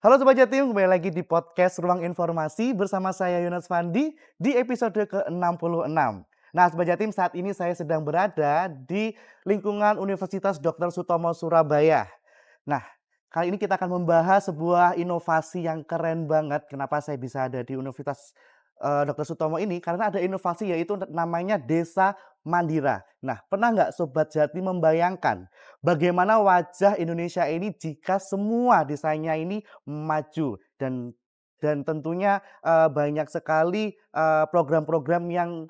Halo Sobat Jatim, kembali lagi di podcast Ruang Informasi bersama saya Yunus Fandi di episode ke-66. Nah Sobat Jatim, saat ini saya sedang berada di lingkungan Universitas Dr. Sutomo Surabaya. Nah, kali ini kita akan membahas sebuah inovasi yang keren banget. Kenapa saya bisa ada di Universitas Dr. Sutomo ini? Karena ada inovasi yaitu namanya Desa Mandira. Nah, pernah nggak Sobat Jatim membayangkan bagaimana wajah Indonesia ini jika semua desanya ini maju dan tentunya banyak sekali program-program yang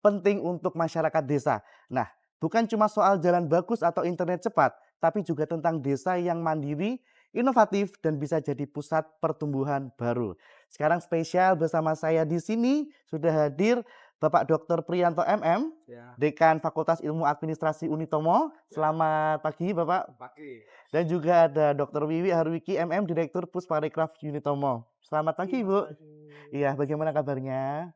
penting untuk masyarakat desa. Nah, bukan cuma soal jalan bagus atau internet cepat, tapi juga tentang desa yang mandiri, inovatif, dan bisa jadi pusat pertumbuhan baru. Sekarang spesial bersama saya di sini sudah hadir Bapak Dr. Priyanto MM, Ya, Dekan Fakultas Ilmu Administrasi Unitomo. Selamat pagi Bapak. pagi. Dan juga ada Dr. Wiwi Harwiki MM, Direktur Pusparekraf Unitomo. Selamat pagi Bu. Iya, bagaimana kabarnya?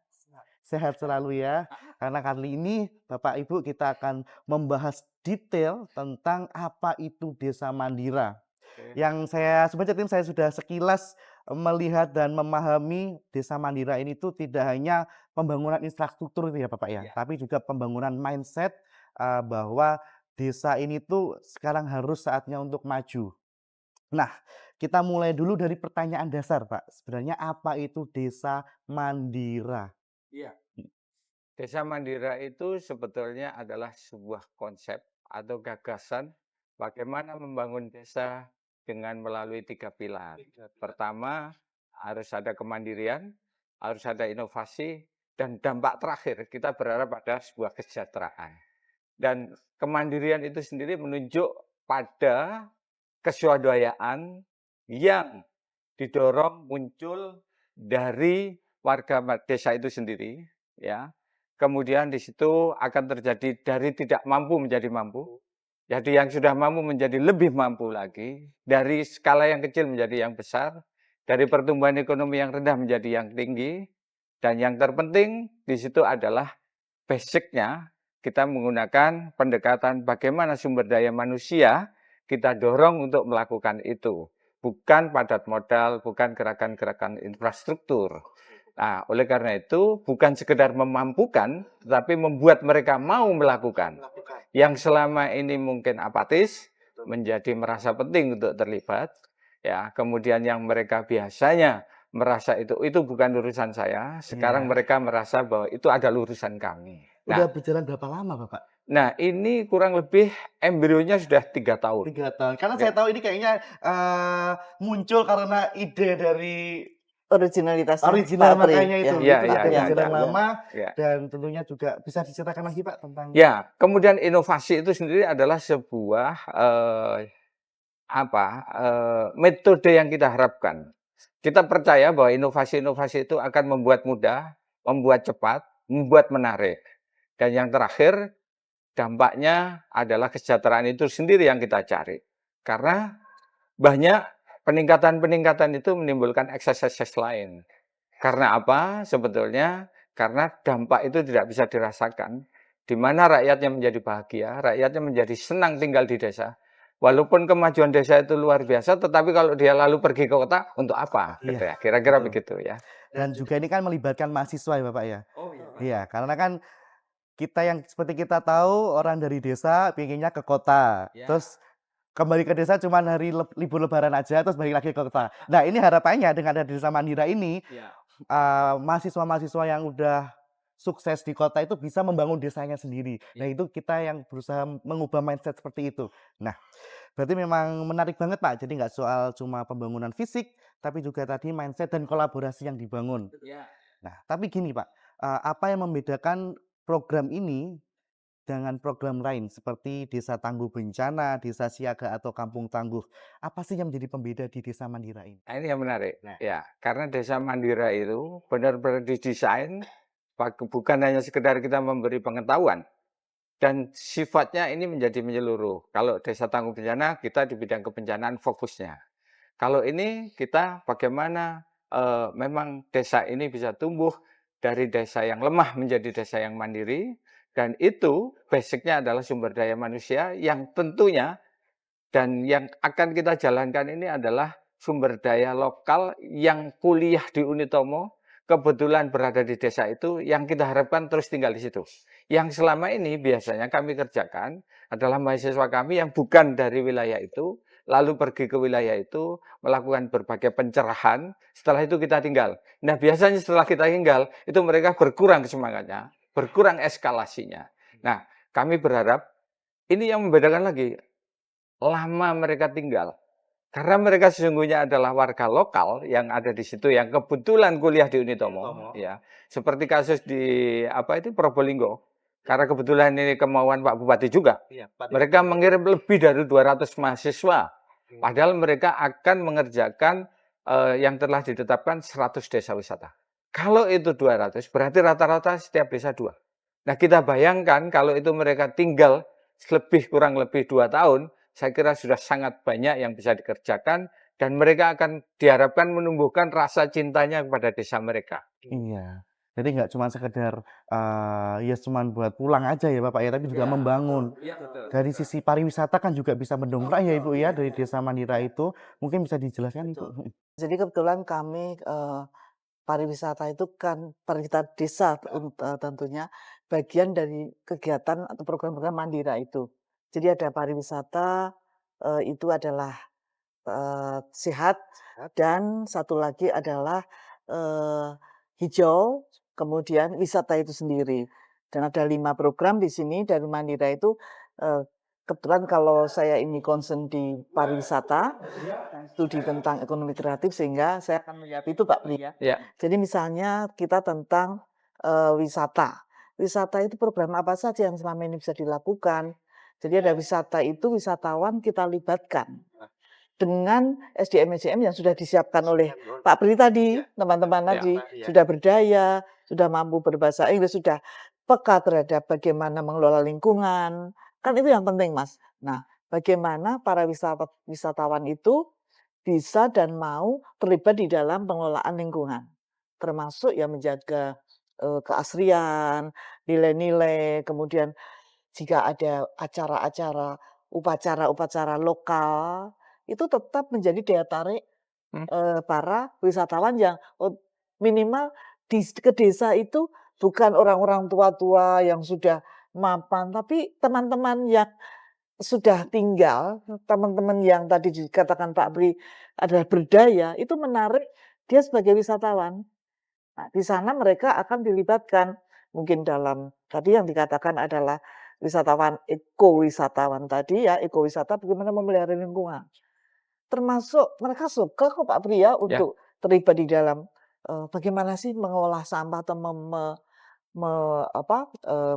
Sehat selalu ya. Karena kali ini Bapak Ibu kita akan membahas detail tentang apa itu Desa Mandira. Oke. Yang sebagai tim saya sudah sekilas melihat dan memahami Desa Mandira ini tuh tidak hanya pembangunan infrastruktur itu ya Bapak ya, Ya. tapi juga pembangunan mindset bahwa desa ini tuh sekarang harus saatnya untuk maju. Nah, kita mulai dulu dari pertanyaan dasar Pak. Sebenarnya apa itu Desa Mandira? Iya. Desa Mandira itu sebetulnya adalah sebuah konsep atau gagasan bagaimana membangun desa dengan melalui 3 pilar. Pertama, harus ada kemandirian, harus ada inovasi, dan dampak terakhir kita berharap pada sebuah kesejahteraan. Dan kemandirian itu sendiri menunjuk pada keswadayaan yang didorong muncul dari warga desa itu sendiri, ya. Kemudian di situ akan terjadi dari tidak mampu menjadi mampu. Jadi yang sudah mampu menjadi lebih mampu lagi, dari skala yang kecil menjadi yang besar, dari pertumbuhan ekonomi yang rendah menjadi yang tinggi, dan yang terpenting di situ adalah basicnya kita menggunakan pendekatan bagaimana sumber daya manusia kita dorong untuk melakukan itu. Bukan padat modal, bukan gerakan-gerakan infrastruktur. Nah, oleh karena itu bukan sekedar memampukan, tetapi membuat mereka mau melakukan. Yang selama ini mungkin apatis, menjadi merasa penting untuk terlibat. Ya, kemudian yang mereka biasanya merasa itu bukan urusan saya, sekarang Iya. mereka merasa bahwa itu adalah urusan kami. Udah Nah, berjalan berapa lama Bapak? ini kurang lebih embrionya sudah 3 tahun. 3 tahun. Karena Oke. saya tahu ini kayaknya muncul karena ide dari Originalitasnya original Pak Apri, makanya ya. itu. Ya, Itu ya, sudah ya, berjalan ya, lama ya. dan tentunya juga bisa diceritakan lagi Pak tentang Ya, kemudian inovasi itu sendiri adalah sebuah metode yang kita harapkan. Kita percaya bahwa inovasi-inovasi itu akan membuat mudah, membuat cepat, membuat menarik. Dan yang terakhir, dampaknya adalah kesejahteraan itu sendiri yang kita cari. Karena banyak peningkatan-peningkatan itu menimbulkan ekses-ekses lain. Karena apa? Sebetulnya karena dampak itu tidak bisa dirasakan. Di mana rakyatnya menjadi bahagia, rakyatnya menjadi senang tinggal di desa. Walaupun kemajuan desa itu luar biasa, tetapi kalau dia lalu pergi ke kota, untuk apa? Gitu iya, ya. Kira-kira betul. begitu ya. Dan juga ini kan melibatkan mahasiswa ya Bapak ya. Oh iya. Iya, karena kan kita yang seperti kita tahu orang dari desa pinginnya ke kota. Ya. Terus kembali ke desa cuma hari libur lebaran aja terus balik lagi ke kota. Nah, ini harapannya dengan ada Desa Mandira ini Ya. mahasiswa-mahasiswa yang udah sukses di kota itu bisa membangun desanya sendiri. Nah, Ya. itu kita yang berusaha mengubah mindset seperti itu. Nah, berarti memang menarik banget Pak. Jadi nggak soal cuma pembangunan fisik, tapi juga tadi mindset dan kolaborasi yang dibangun. Ya. Nah, tapi gini Pak, apa yang membedakan program ini dengan program lain seperti Desa Tangguh Bencana, Desa Siaga atau Kampung Tangguh? Apa sih yang menjadi pembeda di Desa Mandira ini? Nah, ini yang menarik. Nah. Ya, karena desa Mandira itu benar-benar didesain bukan hanya sekedar kita memberi pengetahuan, dan sifatnya ini menjadi menyeluruh. Kalau desa tangguh bencana, kita di bidang kebencanaan fokusnya. Kalau ini kita bagaimana memang desa ini bisa tumbuh dari desa yang lemah menjadi desa yang mandiri, dan itu basicnya adalah sumber daya manusia yang tentunya dan yang akan kita jalankan ini adalah sumber daya lokal yang kuliah di Unitomo, kebetulan berada di desa itu, yang kita harapkan terus tinggal di situ. Yang selama ini biasanya kami kerjakan adalah mahasiswa kami yang bukan dari wilayah itu, lalu pergi ke wilayah itu, melakukan berbagai pencerahan, setelah itu kita tinggal. Nah, biasanya setelah kita tinggal, itu mereka berkurang semangatnya, berkurang eskalasinya. Nah, kami berharap, ini yang membedakan lagi, lama mereka tinggal. Karena mereka sesungguhnya adalah warga lokal yang ada di situ, yang kebetulan kuliah di Unitomo, ya. Seperti kasus di Probolinggo. Karena kebetulan ini kemauan Pak Bupati juga. Mereka mengirim lebih dari 200 mahasiswa. Padahal mereka akan mengerjakan yang telah ditetapkan 100 desa wisata. Kalau itu 200, berarti rata-rata setiap desa 2. Nah, kita bayangkan kalau itu mereka tinggal kurang lebih 2 tahun, saya kira sudah sangat banyak yang bisa dikerjakan dan mereka akan diharapkan menumbuhkan rasa cintanya kepada desa mereka. Iya. Jadi nggak cuma sekedar ya cuma buat pulang aja ya Bapak ya, tapi juga membangun. Iya, betul. Dari sisi pariwisata kan juga bisa mendongkrak ya Ibu ya dari Desa Mandira itu. Mungkin bisa dijelaskan Ibu? Jadi kebetulan kami pariwisata itu kan pariwisata desa tentunya bagian dari kegiatan atau program-program Mandira itu. Jadi ada pariwisata itu adalah sehat dan satu lagi adalah hijau, kemudian wisata itu sendiri. Dan ada 5 program di sini dari Mandira itu kebetulan kalau saya ini concern di pariwisata dan studi tentang ekonomi kreatif sehingga saya akan melihat itu Pak Pri ya. Ya. Jadi misalnya kita tentang wisata. Wisata itu program apa saja yang selama ini bisa dilakukan. Jadi ada wisata itu wisatawan kita libatkan dengan SDM-SDM yang sudah disiapkan oleh Pak Pri tadi, teman-teman tadi, sudah berdaya, sudah mampu berbahasa Inggris, sudah peka terhadap bagaimana mengelola lingkungan. Kan itu yang penting, Mas. Nah, bagaimana para wisatawan itu bisa dan mau terlibat di dalam pengelolaan lingkungan. Termasuk ya menjaga keasrian, nilai-nilai, kemudian jika ada acara-acara, upacara-upacara lokal, itu tetap menjadi daya tarik para wisatawan yang minimal ke desa itu bukan orang-orang tua-tua yang sudah mapan, tapi teman-teman yang sudah tinggal, teman-teman yang tadi dikatakan Pak Bri adalah berdaya, itu menarik dia sebagai wisatawan. Nah, di sana mereka akan dilibatkan mungkin dalam tadi yang dikatakan adalah wisatawan ekowisatawan tadi ya, ekowisata bagaimana memelihara lingkungan. Termasuk mereka suka kok Pak Pri ya untuk terlibat di dalam bagaimana sih mengolah sampah atau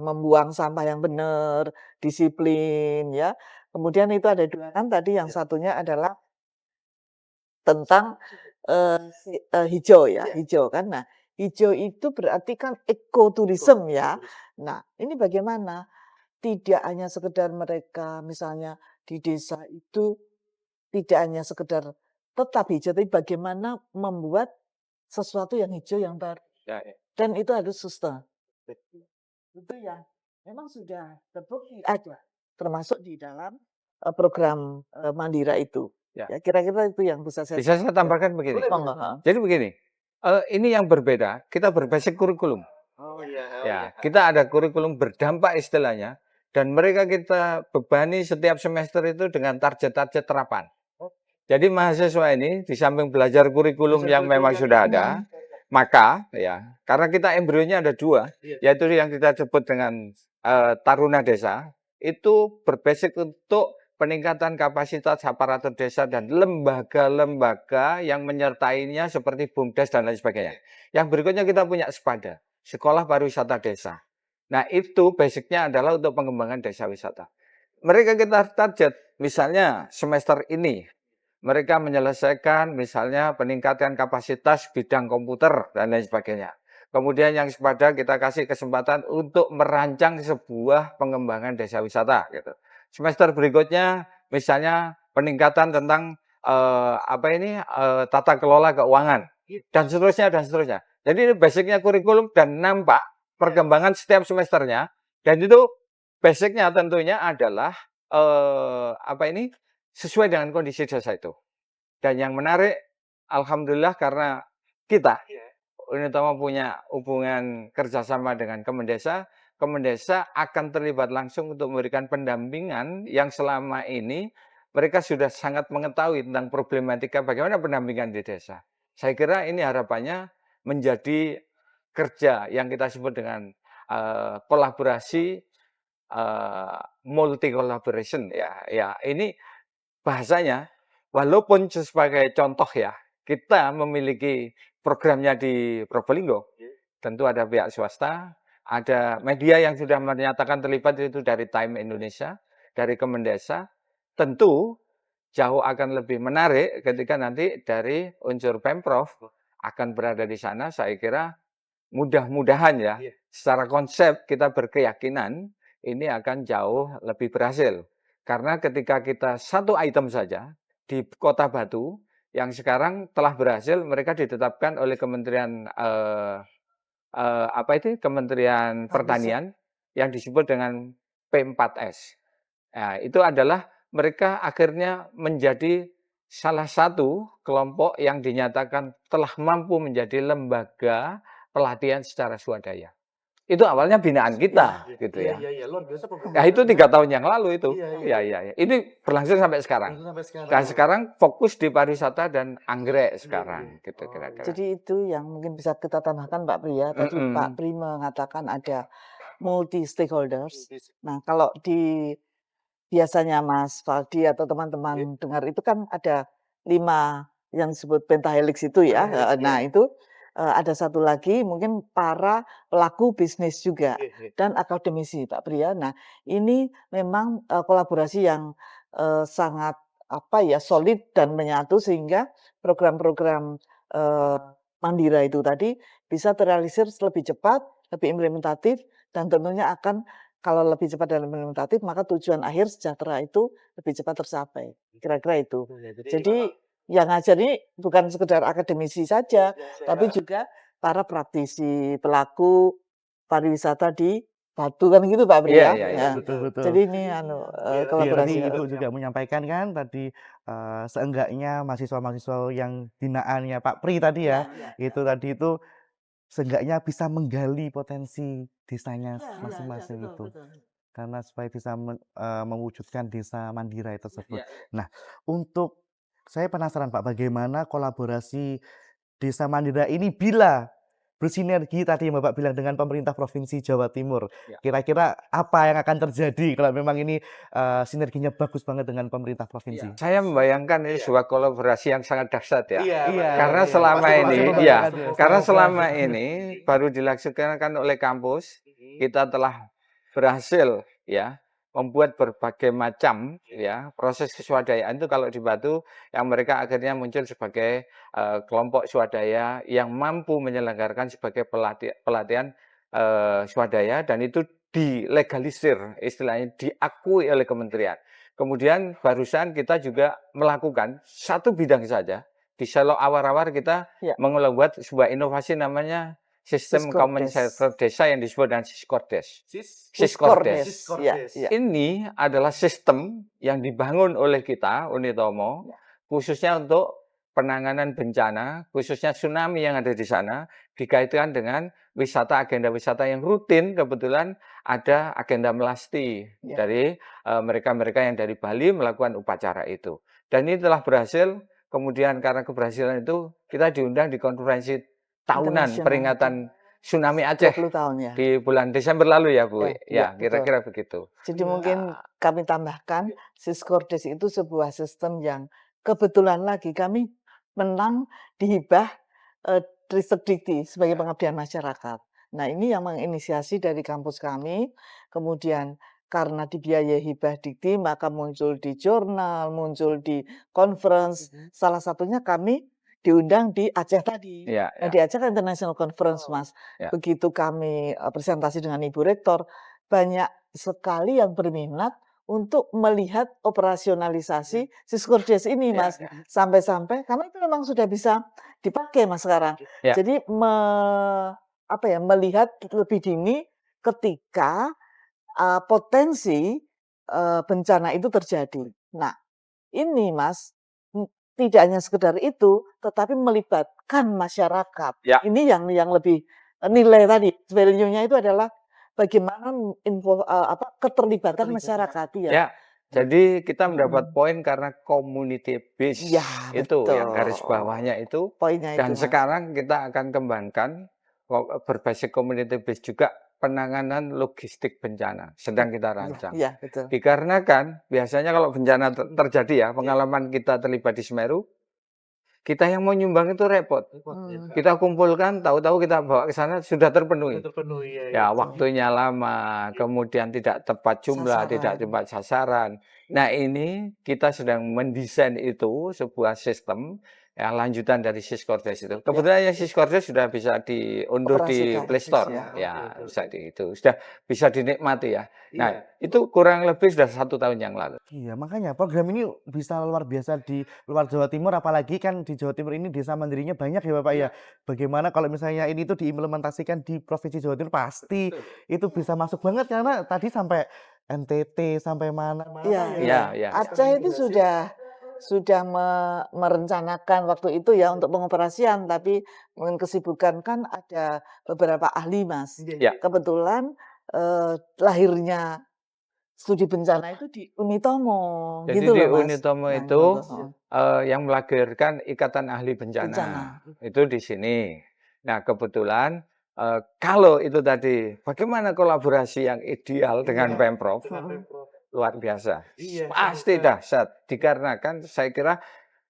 membuang sampah yang benar, disiplin ya. Kemudian itu ada 2 kan tadi yang satunya adalah tentang hijau ya, hijau kan. Nah, hijau itu berarti kan ekoturism ya. Nah, ini bagaimana? Tidak hanya sekedar mereka misalnya di desa itu tidak hanya sekedar tetap hijau, tapi bagaimana membuat sesuatu yang hijau yang baru. Ya. Dan itu harus sustain. Itu yang memang sudah terbukti ada, termasuk di dalam program Mandira itu. Ya. Ya, kira-kira itu yang bisa saya Bisa saya tambahkan begini. Jadi begini, ini yang berbeda, kita berbasis kurikulum. Ya, kita ada kurikulum berdampak istilahnya, dan mereka kita bebani setiap semester itu dengan target-target terapan. Jadi mahasiswa ini di samping belajar kurikulum yang memang sudah ada, maka ya karena kita embrionya ada 2, yaitu yang kita sebut dengan Taruna Desa, itu berbasis untuk peningkatan kapasitas aparatur desa dan lembaga-lembaga yang menyertainya seperti BUMDes dan lain sebagainya. Yang berikutnya kita punya SPADA, Sekolah Pariwisata Desa. Nah, itu basicnya adalah untuk pengembangan desa wisata. Mereka kita target, misalnya semester ini, mereka menyelesaikan misalnya peningkatan kapasitas bidang komputer dan lain sebagainya. Kemudian yang SPADA kita kasih kesempatan untuk merancang sebuah pengembangan desa wisata gitu. Semester berikutnya misalnya peningkatan tentang tata kelola keuangan dan seterusnya dan seterusnya. Jadi ini basicnya kurikulum dan nampak perkembangan setiap semesternya, dan itu basicnya tentunya adalah sesuai dengan kondisi desa itu. Dan yang menarik, alhamdulillah karena kita Unitomo punya hubungan kerjasama dengan Kemendesa, Kemendesa akan terlibat langsung untuk memberikan pendampingan yang selama ini mereka sudah sangat mengetahui tentang problematika bagaimana pendampingan di desa. Saya kira ini harapannya menjadi kerja yang kita sebut dengan kolaborasi, multi collaboration ya. Ya, ini bahasanya walaupun sebagai contoh ya, kita memiliki programnya di Probolinggo, tentu ada pihak swasta, ada media yang sudah menyatakan terlibat itu dari Time Indonesia, dari Kemendesa, tentu jauh akan lebih menarik ketika nanti dari unsur Pemprov akan berada di sana. Saya kira mudah-mudahan ya, secara konsep kita berkeyakinan ini akan jauh lebih berhasil. Karena ketika kita satu item saja di Kota Batu yang sekarang telah berhasil, mereka ditetapkan oleh Kementerian Kementerian Pertanian yang disebut dengan P4S. Nah, itu adalah mereka akhirnya menjadi salah satu kelompok yang dinyatakan telah mampu menjadi lembaga pelatihan secara swadaya. Itu awalnya binaan kita, gitu ya. Luar biasa Nah, itu 3 tahun yang lalu itu. Iya. Ini berlangsung sampai sekarang. Dan sekarang fokus di pariwisata dan anggrek sekarang, gitu kira-kira. Jadi itu yang mungkin bisa kita tambahkan Pak Pri ya. Tadi Pak Pri mengatakan ada multi stakeholders. Nah, kalau biasanya Mas Faldi atau teman-teman dengar itu kan ada 5 yang disebut pentahelix itu ya. Nah, itu ada satu lagi mungkin para pelaku bisnis juga dan akademisi Pak Pri ya. Nah, ini memang kolaborasi yang sangat solid dan menyatu sehingga program-program Mandira itu tadi bisa terrealisir lebih cepat, lebih implementatif dan tentunya akan kalau lebih cepat dan implementatif maka tujuan akhir sejahtera itu lebih cepat tercapai. Kira-kira itu. Jadi yang ngajar ini bukan sekedar akademisi saja, tapi juga para praktisi, pelaku pariwisata di Batu kan gitu Pak Pri ya. Nah, Betul. jadi ini Iya, kolaborasi. tadi Ibu juga menyampaikan kan tadi seenggaknya mahasiswa-mahasiswa yang binaannya Pak Pri tadi ya, itu tadi itu seenggaknya bisa menggali potensi desanya masing-masing itu. Karena supaya bisa mewujudkan desa Mandira tersebut. Nah, untuk saya penasaran Pak, bagaimana kolaborasi desa Mandira ini bila bersinergi tadi yang Bapak bilang dengan pemerintah Provinsi Jawa Timur. Kira-kira apa yang akan terjadi kalau memang ini sinerginya bagus banget dengan pemerintah provinsi? Saya membayangkan ini sebuah kolaborasi yang sangat dahsyat ya. Iya, Karena iya. selama Pasti ini, membayangkan ya, ya, karena secara selama keras. ini baru dilaksanakan oleh kampus, kita telah berhasil ya membuat berbagai macam ya proses keswadayaan itu kalau di Batu yang mereka akhirnya muncul sebagai kelompok swadaya yang mampu menyelenggarakan sebagai pelatihan swadaya dan itu dilegalisir istilahnya diakui oleh kementerian. Kemudian barusan kita juga melakukan satu bidang saja di Selo awar-awar kita membuat sebuah inovasi namanya sistem common server desa yang disebut dengan Siskordes. Siskordes. Ini adalah sistem yang dibangun oleh kita, Unitomo, khususnya untuk penanganan bencana, khususnya tsunami yang ada di sana, dikaitkan dengan wisata, agenda wisata yang rutin. Kebetulan ada agenda melasti dari mereka-mereka yang dari Bali melakukan upacara itu. Dan ini telah berhasil, kemudian karena keberhasilan itu, kita diundang di konferensi tahunan peringatan tsunami Aceh 20 tahun ya. di bulan Desember lalu ya Bu. Ya, Kira-kira begitu. Jadi mungkin kami tambahkan Siskordes itu sebuah sistem yang kebetulan lagi kami menang di hibah Trisakti sebagai pengabdian masyarakat. Nah, ini yang menginisiasi dari kampus kami. Kemudian karena dibiayai hibah dikti maka muncul di jurnal, muncul di conference. Salah satunya kami diundang di Aceh tadi. Nah, di Aceh kan International Conference, Mas. Begitu kami presentasi dengan Ibu Rektor, banyak sekali yang berminat untuk melihat operasionalisasi Siskordes ini, Mas. Sampai-sampai karena itu memang sudah bisa dipakai, Mas, sekarang. Jadi melihat lebih dini ketika potensi bencana itu terjadi. Nah, ini Mas, tidak hanya sekedar itu, tetapi melibatkan masyarakat. Ya. Ini yang lebih nilai tadi, value-nya itu adalah bagaimana keterlibatan masyarakat ya. Ya, jadi kita mendapat poin karena community base Ya, itu yang garis betul. bawahnya itu. Poinnya Dan itu, Mas. sekarang kita akan kembangkan berbasis community base juga penanganan logistik bencana sedang kita rancang. Iya, betul. Dikarenakan biasanya kalau bencana terjadi ya, pengalaman kita terlibat di Semeru, kita yang mau nyumbang itu repot. Kita kumpulkan, tahu-tahu kita bawa ke sana sudah terpenuhi. Ya, waktunya lama, kemudian tidak tepat jumlah, tidak tepat sasaran. Nah, ini kita sedang mendesain itu sebuah sistem yang lanjutan dari Syscordes itu. Kebetulan yang Syscordes sudah bisa diunduh di Operasikan, Play Store. ya. Ya, bisa itu sudah bisa dinikmati ya. Nah, itu kurang lebih sudah 1 tahun yang lalu. Iya, makanya program ini bisa luar biasa di luar Jawa Timur, apalagi kan di Jawa Timur ini desa mandirinya banyak ya Bapak ya. Bagaimana kalau misalnya ini tuh diimplementasikan di Provinsi Jawa Timur, pasti itu bisa masuk banget karena tadi sampai NTT, sampai mana-mana Iya, Iya, iya. Aceh itu sudah merencanakan waktu itu ya untuk pengoperasian, tapi dengan kesibukan kan ada beberapa ahli, Mas. Iya. Kebetulan lahirnya studi bencana itu di Unitomo, Jadi gitu di loh, Mas. Unitomo Nah, itu gitu. yang melahirkan Ikatan Ahli Bencana. Itu di sini. Nah, kebetulan kalau itu tadi bagaimana kolaborasi yang ideal dengan Pemprov? Luar biasa. Pasti dahsyat. Dikarenakan saya kira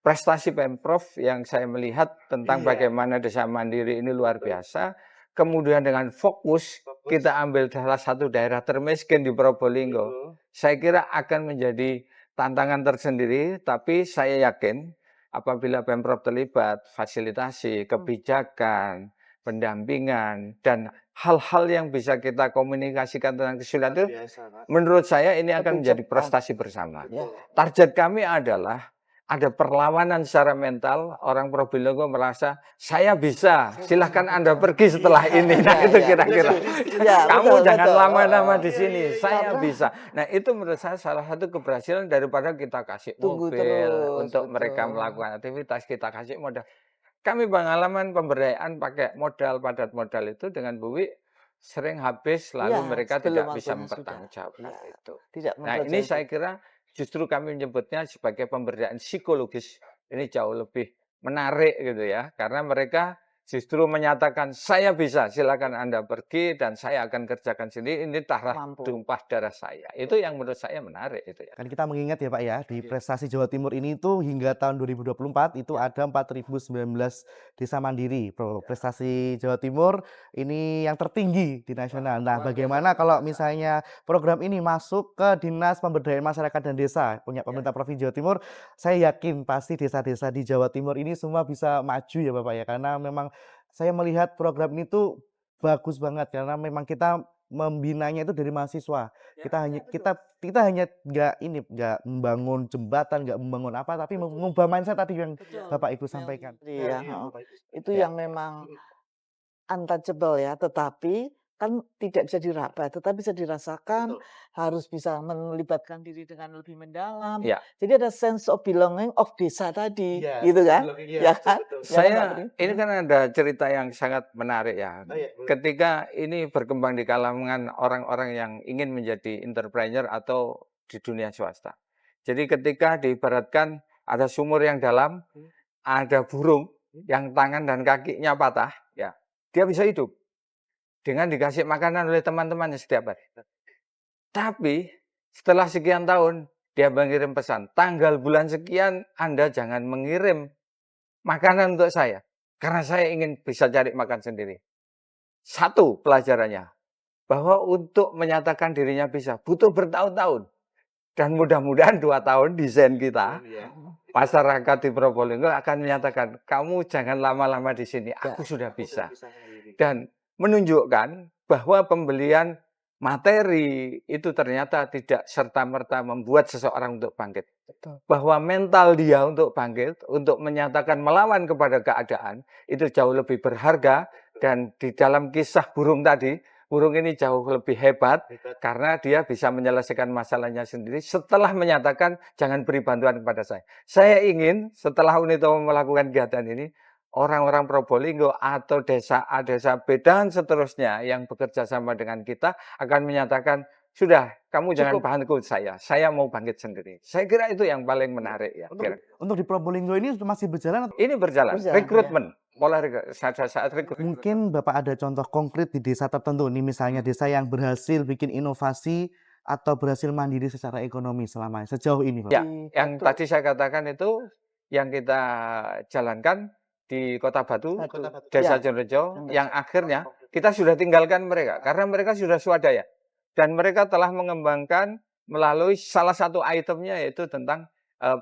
prestasi Pemprov yang saya melihat tentang bagaimana desa mandiri ini luar biasa. Kemudian dengan fokus kita ambil salah satu daerah termiskin di Probolinggo. Saya kira akan menjadi tantangan tersendiri, tapi saya yakin apabila Pemprov terlibat, fasilitasi, kebijakan, pendampingan, dan hal-hal yang bisa kita komunikasikan tentang kesulitan itu, menurut saya ini akan menjadi prestasi bersama. Target kami adalah ada perlawanan secara mental, orang Probolinggo merasa saya bisa, silahkan Anda pergi setelah ini. Nah, itu kira-kira. Kamu jangan lama-lama di sini, saya bisa. Nah, itu menurut saya salah satu keberhasilan daripada kita kasih mobil untuk mereka melakukan aktivitas, kita kasih modal. Kami pengalaman pemberdayaan pakai modal, padat modal itu dengan Bu Wi sering habis, lalu mereka tidak bisa mempertanggungjawabkan itu. Nah, ini saya kira justru kami menyebutnya sebagai pemberdayaan psikologis. Ini jauh lebih menarik gitu ya, karena mereka justru menyatakan saya bisa, silakan Anda pergi dan saya akan kerjakan sendiri. Ini tumpah darah saya. Itu yang menurut saya menarik itu ya. Kan kita mengingat ya Pak ya, di prestasi Jawa Timur ini tuh hingga tahun 2024 itu ada 4.019 desa mandiri. Prestasi Jawa Timur ini yang tertinggi di nasional. Nah, bagaimana kalau misalnya program ini masuk ke Dinas Pemberdayaan Masyarakat dan Desa punya pemerintah Provinsi Jawa Timur, saya yakin pasti desa-desa di Jawa Timur ini semua bisa maju ya Bapak ya, karena memang saya melihat program ini tuh bagus banget karena memang kita membinanya itu dari mahasiswa. Kita hanya nggak membangun jembatan, nggak membangun apa, tapi mengubah mindset tadi yang Bapak Ibu sampaikan. Iya, itu yang memang untouchable ya, tetapi kan tidak bisa diraba, tetapi bisa dirasakan, harus bisa melibatkan diri dengan lebih mendalam. Ya. Jadi ada sense of belonging of desa tadi, gitu kan? Ya kan? Ini kan ada cerita yang sangat menarik ya. Ketika ini berkembang di kalangan orang-orang yang ingin menjadi entrepreneur atau di dunia swasta. Jadi ketika diibaratkan ada sumur yang dalam, ada burung yang tangan dan kakinya patah, ya dia bisa hidup dengan dikasih makanan oleh teman-temannya setiap hari. Tapi setelah sekian tahun dia mengirim pesan, tanggal bulan sekian Anda jangan mengirim makanan untuk saya, karena saya ingin bisa cari makan sendiri. Satu pelajarannya, bahwa untuk menyatakan dirinya bisa butuh bertahun-tahun. Dan mudah-mudahan 2 tahun desain kita, masyarakat di Probolinggo akan menyatakan, kamu jangan lama-lama di sini, aku sudah bisa. Dan menunjukkan bahwa pembelian materi itu ternyata tidak serta-merta membuat seseorang untuk bangkit. Bahwa mental dia untuk bangkit, untuk menyatakan melawan kepada keadaan, itu jauh lebih berharga. Dan di dalam kisah burung tadi, burung ini jauh lebih hebat karena dia bisa menyelesaikan masalahnya sendiri setelah menyatakan jangan beri bantuan kepada saya. Saya ingin setelah Unitomo melakukan kegiatan ini, orang-orang Probolinggo atau desa A, desa B, dan seterusnya yang bekerja sama dengan kita akan menyatakan, sudah, kamu jangan Cukup. bantu saya mau bangkit sendiri. Saya kira itu yang paling menarik ya. Untuk di Probolinggo ini masih berjalan atau Ini berjalan, Berjalan, ya. rekrutmen, pola saat rekrutmen. mungkin Bapak ada contoh konkret di desa tertentu nih, misalnya desa yang berhasil bikin inovasi atau berhasil mandiri secara ekonomi selama sejauh ini, Pak? Ya, Di yang Batu. tadi saya katakan itu yang kita jalankan di Kota Batu, Desa Ya. Jonrejo, yang akhirnya kita sudah tinggalkan mereka karena mereka sudah swadaya dan mereka telah mengembangkan melalui salah satu itemnya yaitu tentang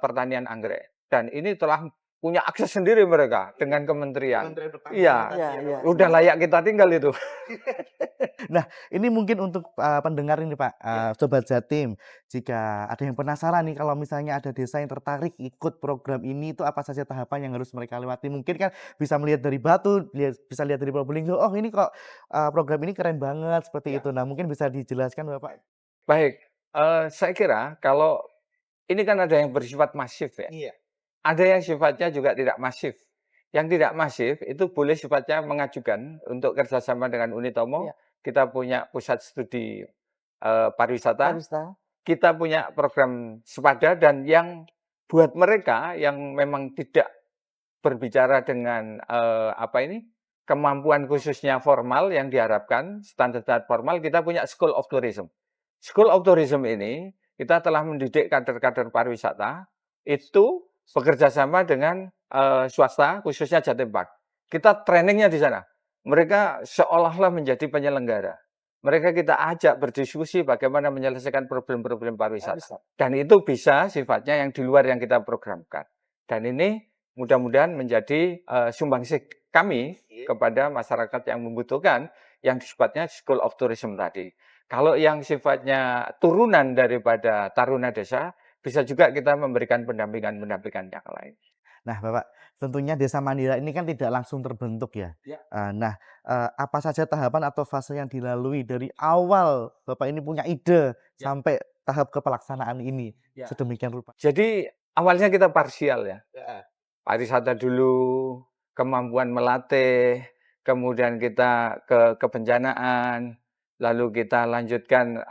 pertanian anggrek, dan ini telah punya akses sendiri mereka dengan kementerian. Iya, Ya, ya. udah layak kita tinggal itu. Nah, ini mungkin untuk pendengar ini Pak, Sobat Jatim, jika ada yang penasaran nih kalau misalnya ada desa yang tertarik ikut program ini, itu apa saja tahapan yang harus mereka lewati? Mungkin kan bisa melihat dari Batu, bisa lihat dari Probolinggo, oh ini kok program ini keren banget seperti itu. Nah, mungkin bisa dijelaskan Bapak? Baik, saya kira kalau ini kan ada yang bersifat masif ya. Iya. Ada yang sifatnya juga tidak masif. Yang tidak masif itu boleh sifatnya mengajukan untuk kerjasama dengan Unitomo. Iya. Kita punya pusat studi pariwisata, Barista. kita punya program Sepada, dan yang buat mereka yang memang tidak berbicara dengan kemampuan khususnya formal yang diharapkan, standar formal, kita punya School of Tourism. School of Tourism ini kita telah mendidik kader-kader pariwisata itu bekerja sama dengan swasta, khususnya Jatim Park. Kita trainingnya di sana. Mereka seolah-olah menjadi penyelenggara. Mereka kita ajak berdiskusi bagaimana menyelesaikan problem-problem pariwisata. Dan itu bisa sifatnya yang di luar yang kita programkan. Dan ini mudah-mudahan menjadi sumbangsih kami kepada masyarakat yang membutuhkan yang sifatnya School of Tourism tadi. Kalau yang sifatnya turunan daripada Taruna Desa, bisa juga kita memberikan pendampingan-pendampingan yang lain. Nah, Bapak, tentunya Desa Mandira ini kan tidak langsung terbentuk ya. Nah, apa saja tahapan atau fase yang dilalui dari awal Bapak ini punya ide sampai tahap kepelaksanaan ini sedemikian rupa? Jadi awalnya kita parsial ya. Pariwisata dulu, kemampuan melatih, kemudian kita ke kebencanaan, lalu kita lanjutkan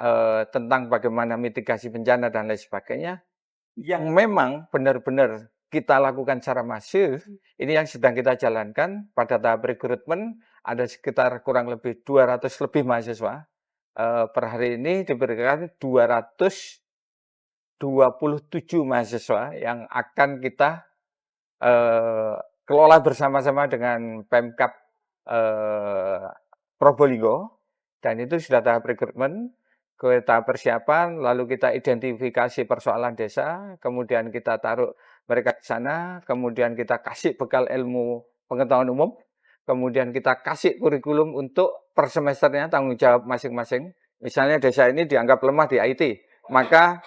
tentang bagaimana mitigasi bencana dan lain sebagainya. Yang memang benar-benar kita lakukan secara masif, ini yang sedang kita jalankan pada tahap rekrutmen, ada sekitar kurang lebih 200 lebih mahasiswa. Per hari ini diberikan 227 mahasiswa yang akan kita kelola bersama-sama dengan Pemkab Probolinggo, dan itu sudah tahap rekrutmen, ke tahap persiapan, lalu kita identifikasi persoalan desa, kemudian kita taruh mereka di sana, kemudian kita kasih bekal ilmu pengetahuan umum, kemudian kita kasih kurikulum untuk per semesternya tanggung jawab masing-masing. Misalnya desa ini dianggap lemah di IT, maka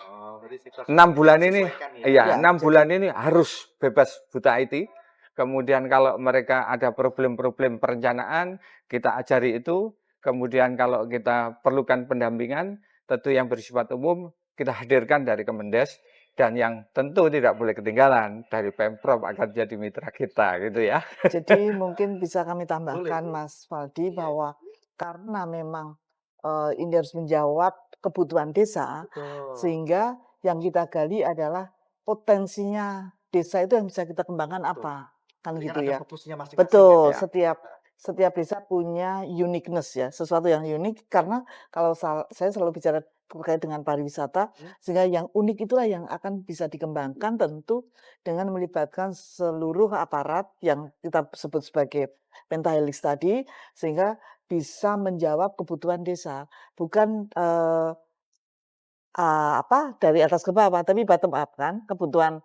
6 bulan ini, Ya, 6 bulan ini harus bebas buta IT. Kemudian kalau mereka ada problem-problem perencanaan, kita ajari itu. Kemudian kalau kita perlukan pendampingan, tentu yang bersifat umum, kita hadirkan dari Kemendes. Dan yang tentu tidak boleh ketinggalan dari Pemprov akan jadi mitra kita, gitu ya. Jadi mungkin bisa kami tambahkan Mas Faldi bahwa karena memang ini harus menjawab kebutuhan desa, sehingga yang kita gali adalah potensinya desa itu yang bisa kita kembangkan apa, kan gitu ya. Betul, setiap desa punya uniqueness ya, sesuatu yang unik karena kalau saya selalu bicara terkait dengan pariwisata, sehingga yang unik itulah yang akan bisa dikembangkan tentu dengan melibatkan seluruh aparat yang kita sebut sebagai pentahelix tadi, sehingga bisa menjawab kebutuhan desa. Bukan dari atas ke bawah, tapi bottom up kan, kebutuhan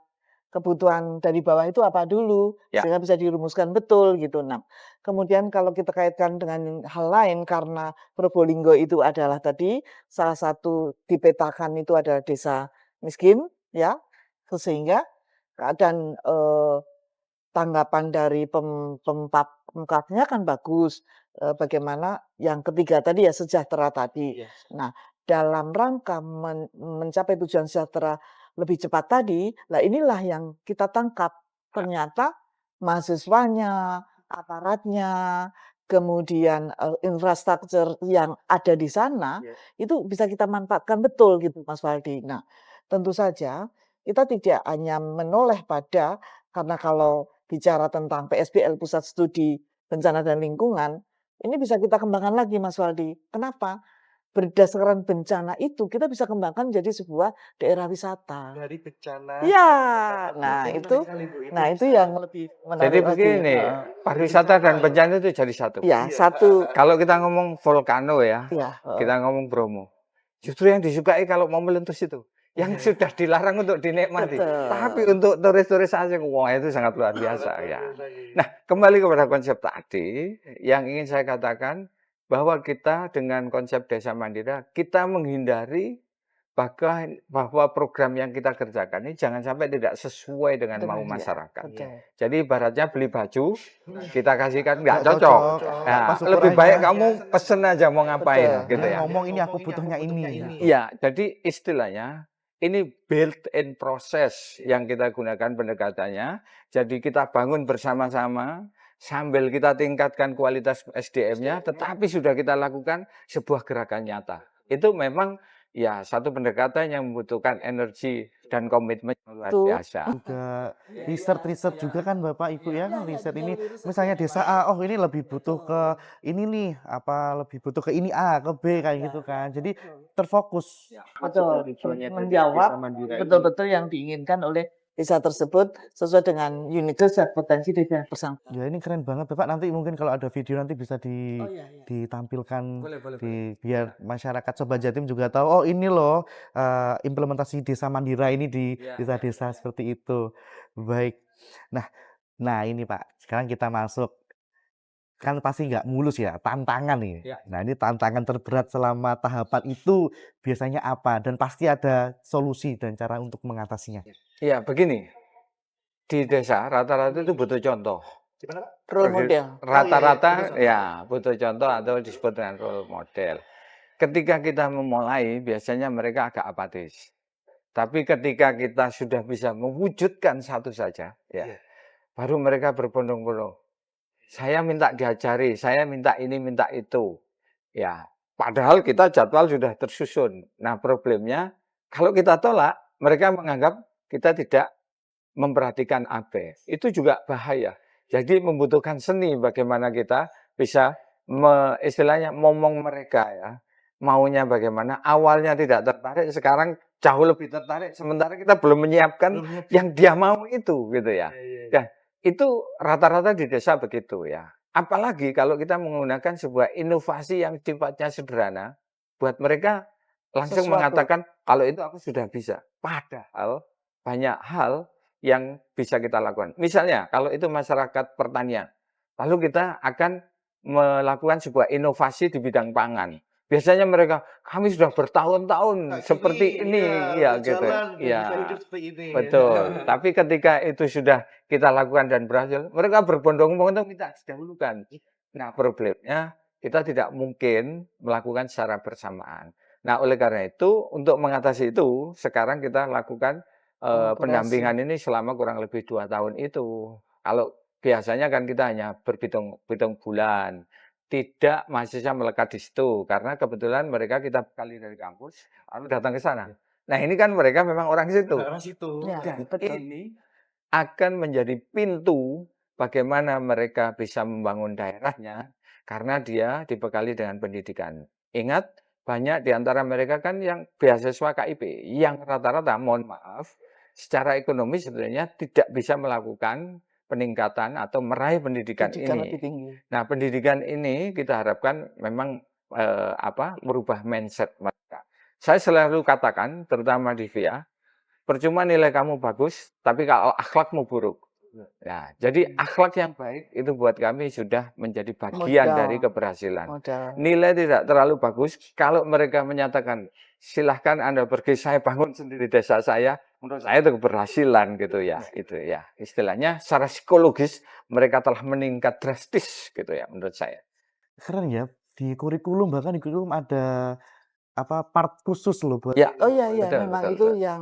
dari bawah itu apa dulu, Ya. sehingga bisa dirumuskan betul gitu. Nah, kemudian kalau kita kaitkan dengan hal lain karena Probolinggo itu adalah tadi salah satu dipetakan itu adalah desa miskin ya, sehingga dan tanggapan dari Pemkabnya kan bagus. bagaimana yang ketiga tadi ya, sejahtera tadi. Iya. Nah, dalam rangka mencapai tujuan sejahtera lebih cepat tadi, lah inilah yang kita tangkap. Ternyata mahasiswanya, aparatnya, kemudian, infrastruktur yang ada di sana, Iya. itu bisa kita manfaatkan betul gitu, Mas Waldi. Nah, tentu saja kita tidak hanya menoleh pada karena kalau bicara tentang PSBL, Pusat Studi Bencana dan Lingkungan, ini bisa kita kembangkan lagi, Mas Waldi. Kenapa? Berdasarkan bencana itu kita bisa kembangkan jadi sebuah daerah wisata. Dari bencana Iya, oke, nah menarik sekali, Bu, itu itu bisa yang lebih Jadi menarik lagi, begini, heeh. pariwisata dan bencana itu jadi satu. Iya, Iya. satu Kalau kita ngomong volcano ya, iya, heeh, kita ngomong Bromo. Justru yang disukai kalau mau meletus itu, yang sudah dilarang untuk dinikmati. Tapi betul. untuk turis-turis asing, wah itu sangat luar biasa ya. Nah, kembali kepada konsep tadi, yang ingin saya katakan bahwa kita dengan konsep desa mandiri, kita menghindari bahwa program yang kita kerjakan ini jangan sampai tidak sesuai dengan mau Iya, masyarakat. betul. Jadi ibaratnya beli baju, kita kasihkan nggak Nggak cocok. cocok, Nah, pas lebih baik ukurannya kamu pesen aja mau Betul. ngapain, gitu dia ya. ngomong ini aku butuhnya ini. Iya, jadi istilahnya ini built-in proses yang kita gunakan pendekatannya. Jadi kita bangun bersama-sama sambil kita tingkatkan kualitas SDM-nya, tetapi sudah kita lakukan sebuah gerakan nyata. Itu memang ya satu pendekatan yang membutuhkan energi dan komitmen yang luar Itu biasa. Juga riset-riset juga kan Bapak Ibu ya, riset ini misalnya desa A, oh ini lebih butuh ke ini nih, apa lebih butuh ke ini A, ke B kayak gitu kan. Jadi terfokus. betul, menjawab betul-betul yang diinginkan oleh desa tersebut sesuai dengan unit dan potensi desa bersangkutan. Ya ini keren banget Bapak, nanti mungkin kalau ada video nanti bisa Iya. ditampilkan Boleh. biar masyarakat Sobat Jatim juga tahu, oh ini loh implementasi desa Mandira ini di Iya. desa-desa seperti itu. Baik. Nah, nah ini Pak, sekarang kita masuk. Kan pasti nggak mulus ya, tantangan nih. Ya. Nah ini tantangan terberat selama tahapan itu biasanya apa? Dan pasti ada solusi dan cara untuk mengatasinya. Iya, begini. Di desa rata-rata itu butuh contoh. Role model. Rata-rata ya butuh contoh atau disebut dengan role model. Ketika kita memulai, biasanya mereka agak apatis. Tapi ketika kita sudah bisa mewujudkan satu saja, ya, baru mereka berbondong-bondong. Saya minta diajari, saya minta ini, minta itu. Ya, padahal kita jadwal sudah tersusun. Nah, problemnya kalau kita tolak, mereka menganggap kita tidak memperhatikan AB. Itu juga bahaya. Jadi membutuhkan seni bagaimana kita bisa istilahnya ngomong mereka ya. Maunya bagaimana, awalnya tidak tertarik, sekarang jauh lebih tertarik. Sementara kita belum menyiapkan yang dia mau itu gitu ya. Dan itu rata-rata di desa begitu ya. Apalagi kalau kita menggunakan sebuah inovasi yang sifatnya sederhana, buat mereka langsung Sesuatu. mengatakan, kalau itu aku sudah bisa. Padahal banyak hal yang bisa kita lakukan. Misalnya, kalau itu masyarakat pertanian, lalu kita akan melakukan sebuah inovasi di bidang pangan. Biasanya mereka, kami sudah bertahun-tahun seperti ini, ya gitu. Ya, betul. Tapi ketika itu sudah kita lakukan dan berhasil, mereka berbondong-bondong minta didahulukan. Nah, problemnya kita tidak mungkin melakukan secara bersamaan. Nah, oleh karena itu, untuk mengatasi itu, sekarang kita lakukan pendampingan ini selama kurang lebih 2 tahun itu. Kalau biasanya kan kita hanya berhitung bulan. Tidak mahasiswa melekat di situ, karena kebetulan mereka kita bekali dari kampus, lalu datang ke sana. Nah, ini kan mereka memang orang situ. Ya, Dan betul. ini akan menjadi pintu bagaimana mereka bisa membangun daerahnya, karena dia dibekali dengan pendidikan. Ingat, banyak di antara mereka kan yang beasiswa KIP, yang rata-rata, mohon maaf, secara ekonomi sebenarnya tidak bisa melakukan peningkatan atau meraih pendidikan Pendidikan lebih ini. tinggi. Nah, pendidikan ini kita harapkan memang merubah mindset mereka. Saya selalu katakan, terutama di VIA, percuma nilai kamu bagus, tapi kalau akhlakmu buruk. Nah, jadi akhlak yang baik itu buat kami sudah menjadi bagian dari keberhasilan. Modal. Nilai tidak terlalu bagus, kalau mereka menyatakan silahkan Anda pergi, saya bangun sendiri desa saya, menurut saya itu keberhasilan gitu ya. Itu ya, istilahnya secara psikologis mereka telah meningkat drastis gitu ya menurut saya. Keren ya, di kurikulum bahkan di kurikulum ada apa part khusus loh buat Ya, Oh iya iya, betul memang betul itu betul. yang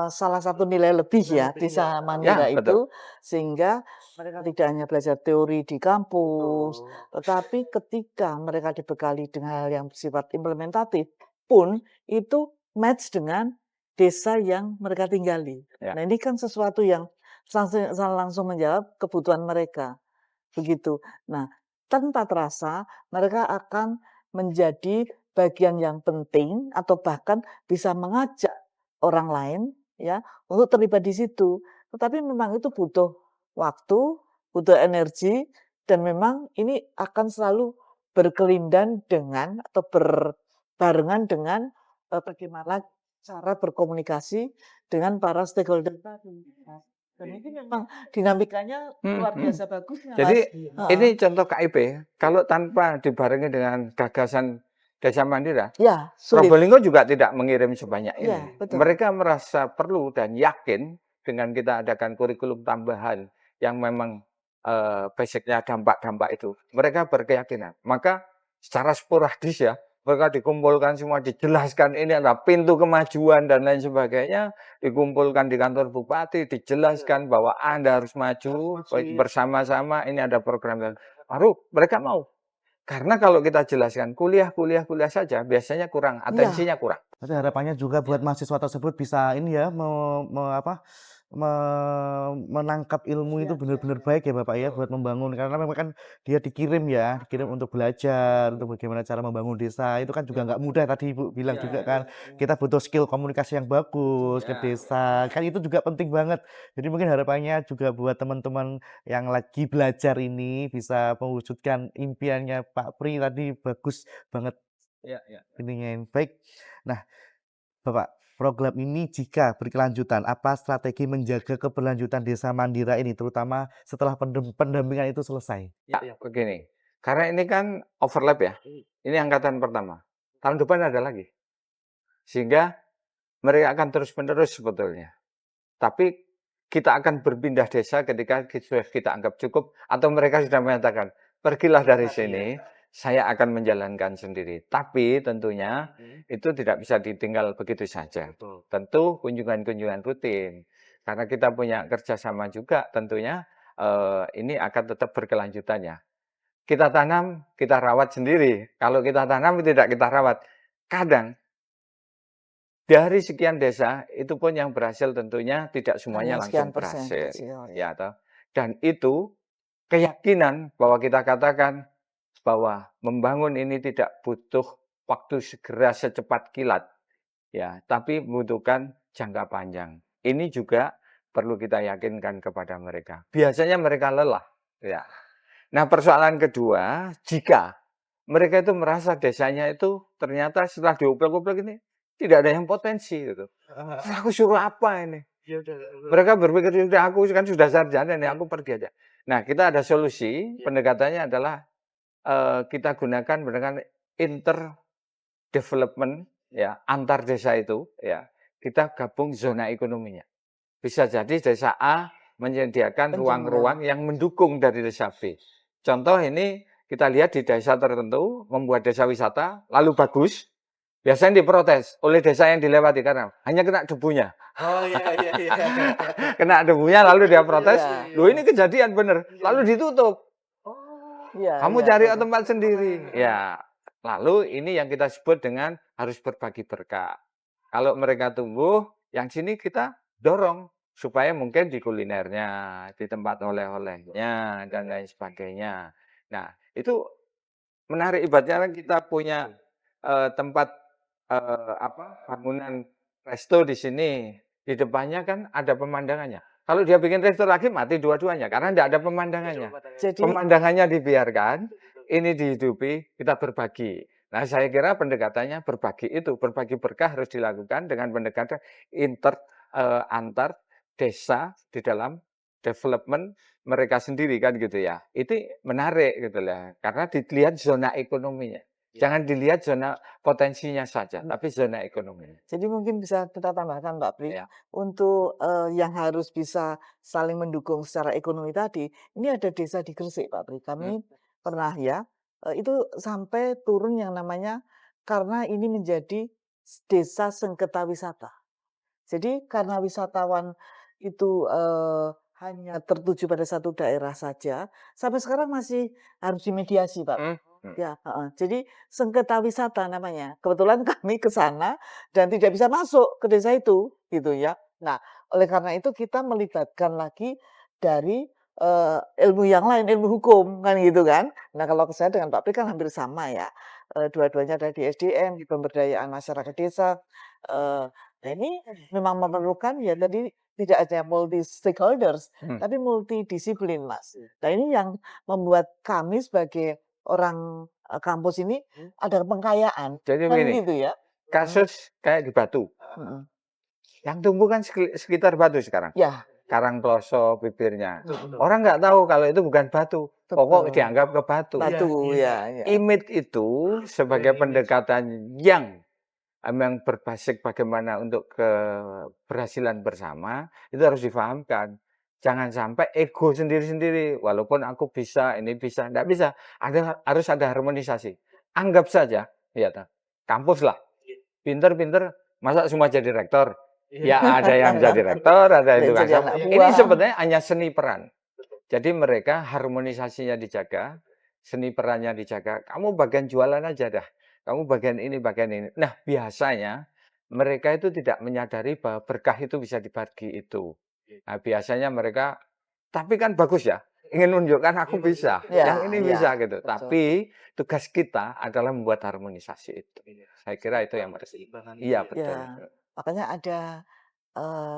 salah satu nilai lebih ya Desa Ya, Mandira betul. itu, sehingga mereka tidak hanya belajar teori di kampus, tetapi ketika mereka dibekali dengan hal yang bersifat implementatif pun itu match dengan desa yang mereka tinggali. Ya. Nah, ini kan sesuatu yang langsung menjawab kebutuhan mereka, begitu. Nah, tanpa terasa mereka akan menjadi bagian yang penting atau bahkan bisa mengajak orang lain ya untuk terlibat di situ. Tetapi memang itu butuh waktu, butuh energi dan memang ini akan selalu berkelindan dengan atau berbarengan dengan bagaimana cara berkomunikasi dengan para stakeholder tadi. Nah, dan ini memang dinamikanya luar Mhm. biasa bagusnya, Jadi Mas. ini Heeh. contoh KIP, kalau tanpa dibarengi dengan gagasan Desa Mandira, Ya, sulit. Probolinggo juga tidak mengirim sebanyak ini. Iya, betul. Mereka merasa perlu dan yakin dengan kita adakan kurikulum tambahan yang memang basic-nya dampak-dampak itu. Mereka berkeyakinan. Maka secara sporadis ya, mereka dikumpulkan semua, dijelaskan ini adalah pintu kemajuan dan lain sebagainya. Dikumpulkan di kantor bupati, dijelaskan bahwa Anda harus maju bersama-sama, ini ada program. Baru mereka mau. Karena kalau kita jelaskan kuliah, kuliah, kuliah saja, biasanya kurang, Iya, atensinya kurang. Berarti harapannya juga buat mahasiswa tersebut bisa ini ya, apa, menangkap ilmu itu iya, benar-benar baik ya Bapak ya, buat membangun. Karena memang kan dia dikirim untuk belajar, untuk bagaimana cara membangun desa. Itu kan juga nggak mudah tadi Ibu bilang juga kan. Kita butuh skill komunikasi yang bagus ke Ya. desa. Kan itu juga penting banget. Jadi mungkin harapannya juga buat teman-teman yang lagi belajar ini bisa mewujudkan impiannya Pak Pri tadi bagus banget Ya, ya. ininya. Baik. Nah, Bapak, program ini jika berkelanjutan, apa strategi menjaga keberlanjutan Desa Mandira ini, terutama setelah pendampingan itu selesai? Ya, begini. Karena ini kan overlap ya. Ini angkatan pertama. Tahun depan ada lagi. Sehingga mereka akan terus-menerus sebetulnya. Tapi kita akan berpindah desa ketika kita anggap cukup atau mereka sudah menyatakan, pergilah dari sini, saya akan menjalankan sendiri. Tapi tentunya itu tidak bisa ditinggal begitu saja. Tentu kunjungan-kunjungan rutin. Karena kita punya kerjasama juga tentunya ini akan tetap berkelanjutannya. Kita tanam, kita rawat sendiri. Kalau kita tanam tidak kita rawat. Kadang dari sekian desa, itu pun yang berhasil tentunya tidak semuanya hanya langsung sekian persen berhasil, kecil ya. ya toh. Dan itu keyakinan bahwa kita katakan bahwa membangun ini tidak butuh waktu segera secepat kilat, ya, tapi membutuhkan jangka panjang. Ini juga perlu kita yakinkan kepada mereka. Biasanya mereka lelah, ya. Nah, persoalan kedua, jika mereka itu merasa desanya itu ternyata setelah dioplek-oplek ini tidak ada yang potensi gitu. Terus aku suruh apa ini? Mereka berpikir sudah aku kan sudah sarjana nih, aku pergi aja. Nah, kita ada solusi, pendekatannya adalah kita gunakan dengan inter development ya, antar desa itu ya. Kita gabung zona ekonominya. Bisa jadi desa A menyediakan ruang-ruang Penjemputan. yang mendukung dari desa B. Contoh ini kita lihat di desa tertentu membuat desa wisata lalu bagus, biasanya diprotes oleh desa yang dilewati karena hanya kena debunya. Oh iya iya iya. Kena debunya lalu dia protes, Iya. loh ini kejadian bener, lalu ditutup. Iya Kamu iya, cari betul. tempat sendiri. Ya, lalu ini yang kita sebut dengan harus berbagi berkah. Kalau mereka tumbuh, yang sini kita dorong supaya mungkin di kulinernya, di tempat oleh-olehnya dan lain sebagainya. Nah, itu menarik ibaratnya kan kita punya tempat bangunan resto di sini. Di depannya kan ada pemandangannya. Kalau dia bikin resto lagi mati dua-duanya karena tidak ada pemandangannya. Jadi Pemandangannya dibiarkan, ini dihidupi, kita berbagi. Nah, saya kira pendekatannya berbagi itu, berbagi berkah harus dilakukan dengan pendekatan antar desa di dalam development mereka sendiri kan gitu ya. Itu menarik gitu lah, karena dilihat zona ekonominya. Jangan dilihat zona potensinya saja, tapi zona ekonominya. jadi mungkin bisa kita tambahkan Mbak Pri, Ya. untuk, yang harus bisa saling mendukung secara ekonomi tadi, ini ada desa di Gresik Pak Pri, Hmm. kami pernah ya itu sampai turun yang namanya karena ini menjadi desa sengketa wisata. Jadi karena wisatawan itu, hanya tertuju pada satu daerah saja, sampai sekarang masih harus dimediasi, Pak. Mmm, mhm. Ya, heeh. Jadi sengketa wisata namanya. Kebetulan kami ke sana dan tidak bisa masuk ke desa itu, gitu ya. Nah, oleh karena itu kita melibatkan lagi dari, ilmu yang lain, ilmu hukum, kan gitu kan. Nah, kalau saya dengan Pak Pri kan hampir sama ya, dua-duanya ada di SDM, di pemberdayaan masyarakat desa, nah ini memang memerlukan ya tadi tidak hanya multi stakeholders, Mmm. tapi multidisiplin, Mas. Nah, ini yang membuat kami sebagai orang, kampus ini ada pengkayaan, Jadi kan begini, gitu ya? Mhm, kasus kayak di Batu, mhm. yang tumbuh kan sekitar Batu sekarang, Ya, karang pelosok bibirnya. betul, Orang nggak tahu kalau itu bukan batu, pokok betul. dianggap ke Batu. Batu, ya, ya. Image itu sebagai pendekatan yang memang berbasis bagaimana untuk keberhasilan bersama, itu harus difahamkan. Jangan sampai ego sendiri-sendiri, walaupun aku bisa, ini bisa, enggak bisa. Harus ada harmonisasi. Anggap saja, ya toh, kampus lah, pinter-pinter, masa semua jadi rektor? Ya ada yang jadi rektor, ada yang Dan tukang jadi sampah. anak Ini buah. sebetulnya hanya seni peran. Jadi mereka harmonisasinya dijaga, seni perannya dijaga. Kamu bagian jualan aja dah. Kamu bagian ini, bagian ini. Nah, biasanya mereka itu tidak menyadari bahwa berkah itu bisa dibagi itu. Nah, biasanya mereka, tapi kan bagus ya, ingin menunjukkan aku bisa, yang Ya, ini ya, bisa gitu. betul. Tapi tugas kita adalah membuat harmonisasi itu. Saya kira itu yang harus. Iya, betul. Ya, makanya ada,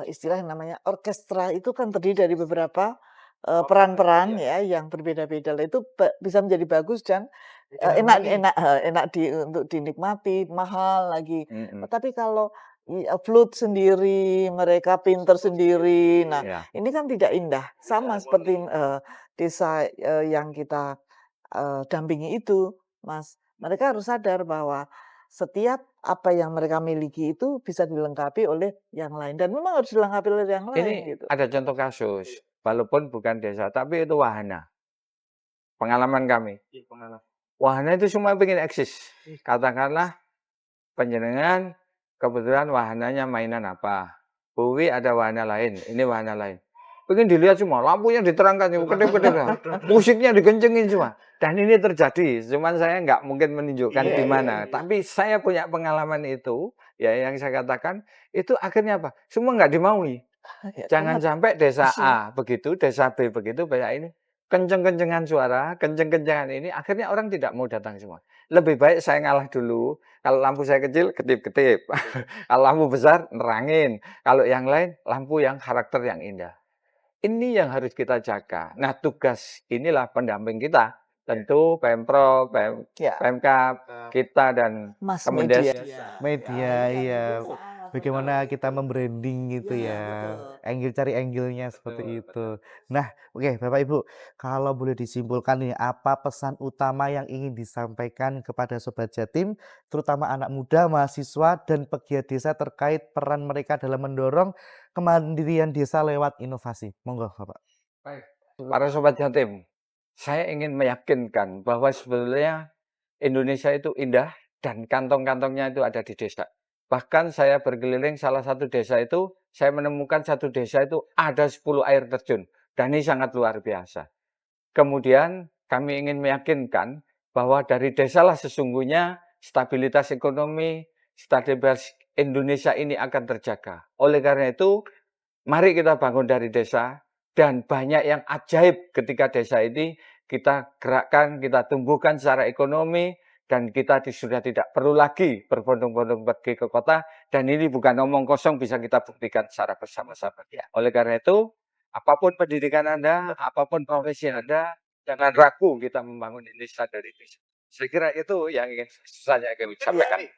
istilah yang namanya orkestra itu kan terdiri dari beberapa, peran-peran ya yang berbeda-beda. Lah itu bisa menjadi bagus dan, enak enak enak untuk dinikmati, mahal lagi. Mhm. Tapi kalau flute sendiri, mereka pinter sendiri, nah Ya. ini kan tidak indah. Sama seperti, desa, yang kita, dampingi itu, Mas. Mereka harus sadar bahwa setiap apa yang mereka miliki itu bisa dilengkapi oleh yang lain dan memang harus dilengkapi oleh yang lain Ini gitu. ada contoh kasus, walaupun bukan desa, tapi itu wahana. Pengalaman kami. Wahana itu semua pengen eksis. Katakanlah penjenengan kebetulan wahananya mainan apa. Bowie ada wahana lain, ini wahana lain. Pengen dilihat semua, lampunya diterangkan, kedip-kedip, musiknya dikencengin semua. Dan ini terjadi, cuman saya nggak mungkin menunjukkan di mana. Tapi saya punya pengalaman itu, ya yang saya katakan, itu akhirnya apa? Semua nggak dimaui. Ya Jangan karena sampai desa isunya A begitu, desa B begitu, kayak ini. Kenceng-kencengan suara, kenceng-kencengan ini, akhirnya orang tidak mau datang semua. Lebih baik saya ngalah dulu. Kalau lampu saya kecil, ketip-ketip. Kalau lampu besar, nerangin. Kalau yang lain, lampu yang karakter yang indah. Ini yang harus kita jaga. Nah, tugas inilah pendamping kita. Tentu Pemprov, ya, Pemkab, kita dan mass Kemendes. media. Media, Ya, ini iya. kan sangat Bagaimana membantu. kita membranding gitu Ya, ya. betul. Cari angle-nya seperti itu. Nah, oke Bapak Ibu, kalau boleh disimpulkan nih, apa pesan utama yang ingin disampaikan kepada Sobat Jatim, terutama anak muda, mahasiswa, dan pegiat desa terkait peran mereka dalam mendorong kemandirian desa lewat inovasi? Monggo Bapak. Baik. Para Sobat Jatim, saya ingin meyakinkan bahwa sebetulnya Indonesia itu indah dan kantong-kantongnya itu ada di desa. Bahkan saya berkeliling salah satu desa itu, saya menemukan satu desa itu ada 10 air terjun. Dan ini sangat luar biasa. Kemudian kami ingin meyakinkan bahwa dari desalah sesungguhnya stabilitas ekonomi, stabilitas Indonesia ini akan terjaga. Oleh karena itu, mari kita bangun dari desa dan banyak yang ajaib ketika desa ini kita gerakkan, kita tumbuhkan secara ekonomi dan kita sudah tidak perlu lagi berbondong-bondong pergi ke kota dan ini bukan omong kosong bisa kita buktikan secara bersama-sama. Oleh karena itu, apapun pendidikan Anda, apapun profesi Anda, jangan ragu kita membangun Indonesia dari desa. Saya kira itu yang ingin saya sampaikan.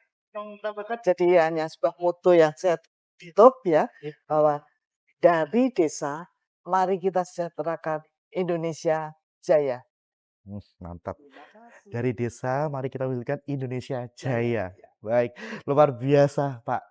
Jadi hanya sebuah moto yang saya tutup ya, bahwa dari desa, mari kita sejahterakan Indonesia jaya. Mantap. Terima kasih. Dari desa, mari kita wujudkan Indonesia Jaya. Baik, luar biasa Pak.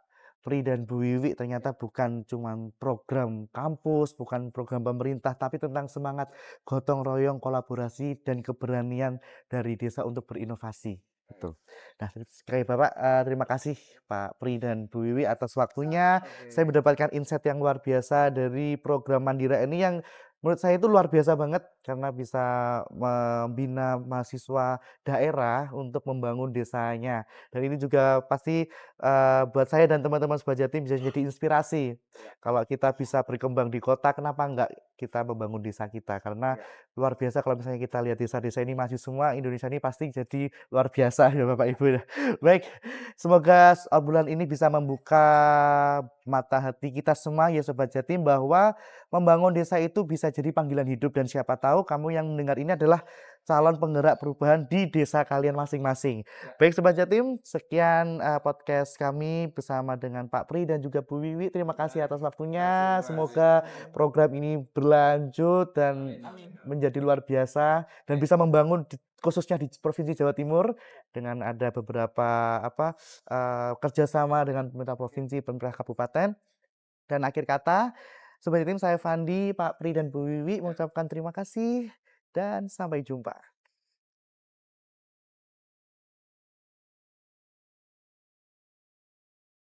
Pri dan Bu Wiwi ternyata bukan cuman program kampus, bukan program pemerintah, tapi tentang semangat gotong royong, kolaborasi, dan keberanian dari desa untuk berinovasi. Betul. Nah, sekali Bapak, terima kasih Pak Pri dan Bu Wiwi atas waktunya. Saya mendapatkan insight yang luar biasa dari program Mandira ini yang menurut saya itu luar biasa banget karena bisa membina mahasiswa daerah untuk membangun desanya. Dan ini juga pasti buat saya dan teman-teman Sobat Jatim bisa jadi inspirasi. Kalau kita bisa berkembang di kota, kenapa enggak kita membangun desa kita? Karena luar biasa kalau misalnya kita lihat desa-desa ini masih semua, Indonesia ini pasti jadi luar biasa ya Bapak Ibu. Baik, semoga obrolan ini bisa membuka mata hati kita semua ya Sobat Jatim bahwa membangun desa itu bisa jadi panggilan hidup dan siapa tahu kamu yang mendengar ini adalah calon penggerak perubahan di desa kalian masing-masing. Baik Sobat Jatim, sekian podcast kami bersama dengan Pak Pri dan juga Bu Wiwi. Terima kasih atas waktunya. Semoga program ini berlanjut dan menjadi luar biasa dan bisa membangun khususnya di Provinsi Jawa Timur dengan ada beberapa kerjasama dengan pemerintah provinsi, pemerintah kabupaten. Dan akhir kata, Sobat Jatim, saya Fandi, Pak Pri dan Bu Wiwi mengucapkan terima kasih dan sampai jumpa.